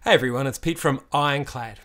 Hey everyone, it's Pete from Ironclad.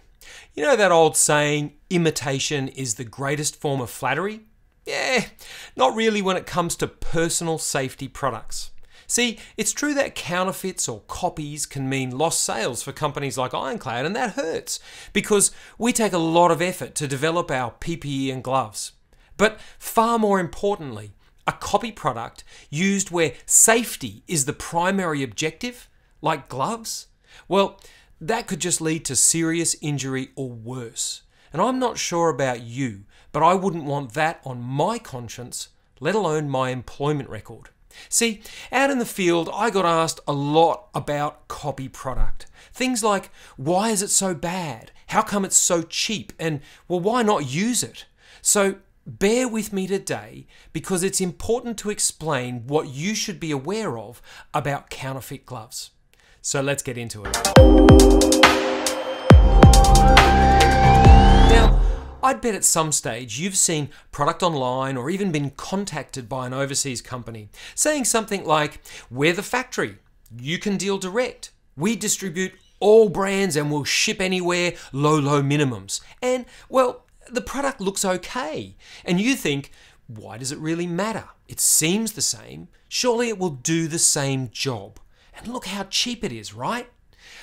You know that old saying, imitation is the greatest form of flattery? Yeah, not really when it comes to personal safety products. See, it's true that counterfeits or copies can mean lost sales for companies like Ironclad, and that hurts because we take a lot of effort to develop our PPE and gloves. But far more importantly, a copy product used where safety is the primary objective, like gloves, well, that could just lead to serious injury or worse. And I'm not sure about you, but I wouldn't want that on my conscience, let alone my employment record. See, out in the field, I got asked a lot about copy product. Things like, why is it so bad? How come it's so cheap? And, well, why not use it? So bear with me today because it's important to explain what you should be aware of about counterfeit gloves. So let's get into it. Now, I'd bet at some stage you've seen product online or even been contacted by an overseas company saying something like, we're the factory, you can deal direct, we distribute all brands and we'll ship anywhere, low minimums. And, well, the product looks okay. And you think, why does it really matter? It seems the same. Surely it will do the same job. And look how cheap it is, right?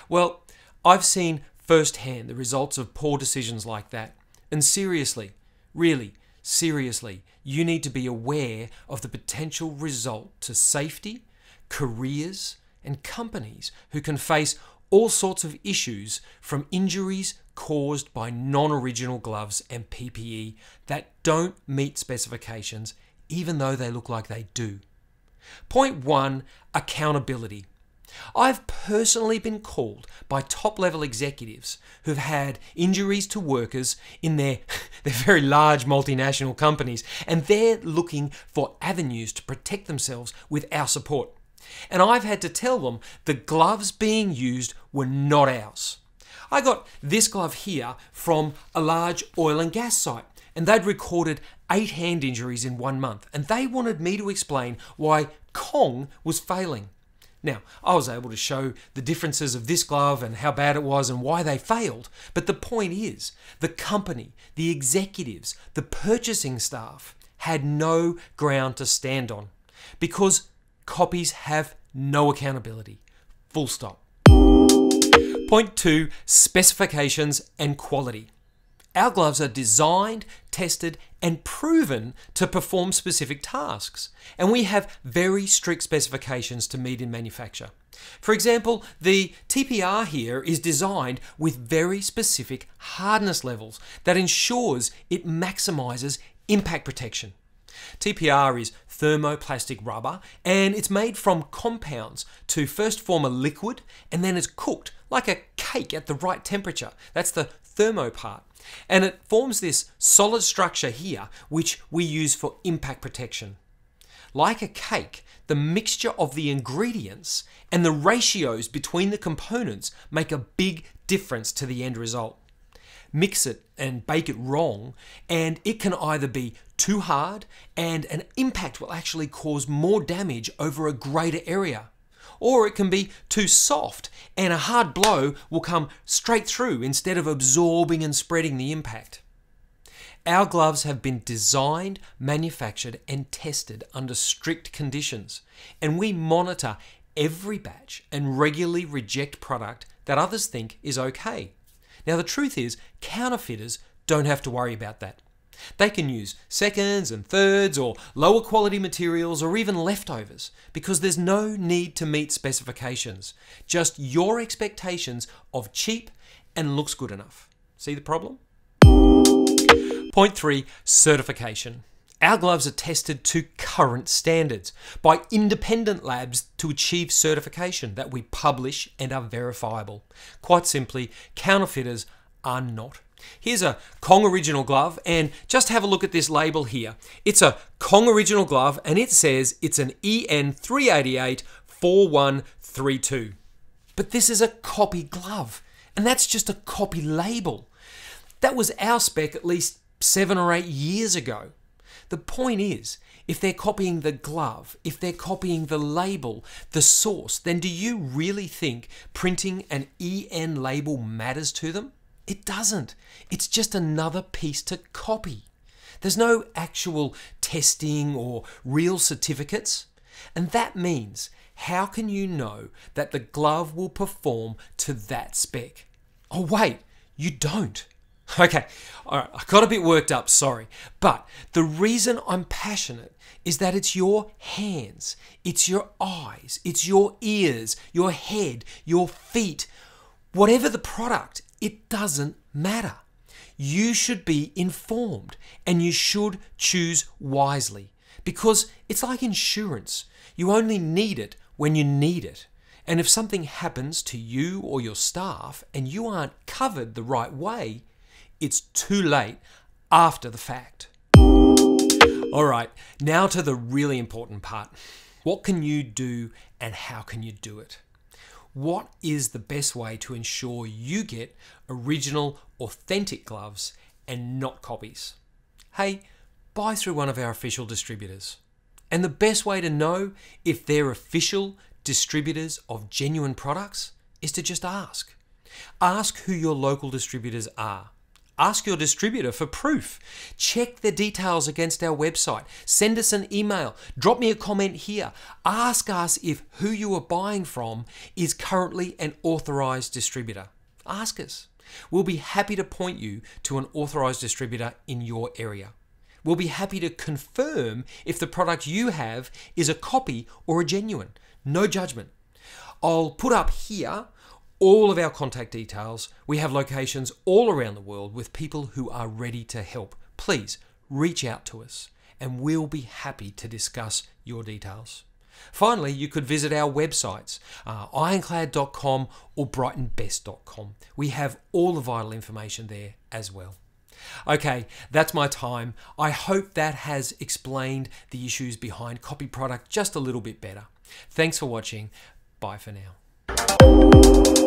Well, I've seen firsthand the results of poor decisions like that. And seriously, really, seriously, you need to be aware of the potential result to safety, careers, and companies who can face all sorts of issues from injuries caused by non-original gloves and PPE that don't meet specifications, even though they look like they do. Point 1, accountability. I've personally been called by top-level executives who've had injuries to workers in their very large multinational companies, and they're looking for avenues to protect themselves with our support. And I've had to tell them the gloves being used were not ours. I got this glove here from a large oil and gas site, and they'd recorded 8 hand injuries in 1 month, and they wanted me to explain why Kong was failing. Now, I was able to show the differences of this glove and how bad it was and why they failed. But the point is, the company, the executives, the purchasing staff had no ground to stand on because copies have no accountability. Full stop. Point 2, specifications and quality. Our gloves are designed, tested, and proven to perform specific tasks. And we have very strict specifications to meet in manufacture. For example, the TPR here is designed with very specific hardness levels that ensures it maximizes impact protection. TPR is thermoplastic rubber, and it's made from compounds to first form a liquid and then it's cooked like a cake at the right temperature. That's the thermo part. And it forms this solid structure here, which we use for impact protection. Like a cake, the mixture of the ingredients and the ratios between the components make a big difference to the end result. Mix it and bake it wrong, and it can either be too hard and an impact will actually cause more damage over a greater area. Or it can be too soft and a hard blow will come straight through instead of absorbing and spreading the impact. Our gloves have been designed, manufactured and tested under strict conditions, and we monitor every batch and regularly reject product that others think is okay. Now the truth is, counterfeiters don't have to worry about that. They can use seconds and thirds or lower quality materials or even leftovers because there's no need to meet specifications, just your expectations of cheap and looks good enough. See the problem? Point 3, certification. Our gloves are tested to current standards by independent labs to achieve certification that we publish and are verifiable. Quite simply, counterfeiters are not. Here's a Kong Original glove, and just have a look at this label here. It's a Kong Original glove, and it says it's an EN 388 4132. But this is a copy glove, and that's just a copy label. That was our spec at least 7 or 8 years ago. The point is, if they're copying the glove, if they're copying the label, the source, then do you really think printing an EN label matters to them? It doesn't. It's just another piece to copy. There's no actual testing or real certificates. And that means, how can you know that the glove will perform to that spec? Oh wait, you don't. Okay, all right, I got a bit worked up, sorry. But the reason I'm passionate is that it's your hands, it's your eyes, it's your ears, your head, your feet. Whatever the product, it doesn't matter. You should be informed and you should choose wisely, because it's like insurance. You only need it when you need it. And if something happens to you or your staff and you aren't covered the right way, it's too late after the fact. All right, now to the really important part. What can you do and how can you do it? What is the best way to ensure you get original, authentic gloves and not copies? Hey, buy through one of our official distributors. And the best way to know if they're official distributors of genuine products is to just ask. Ask who your local distributors are. Ask your distributor for proof. Check the details against our website. Send us an email. Drop me a comment here. Ask us if who you are buying from is currently an authorized distributor. Ask us. We'll be happy to point you to an authorized distributor in your area. We'll be happy to confirm if the product you have is a copy or a genuine. No judgment. I'll put up here all of our contact details. We have locations all around the world with people who are ready to help. Please reach out to us and we'll be happy to discuss your details. Finally, you could visit our websites, ironclad.com or brightonbest.com. We have all the vital information there as well. Okay, that's my time. I hope that has explained the issues behind copy product just a little bit better. Thanks for watching. Bye for now.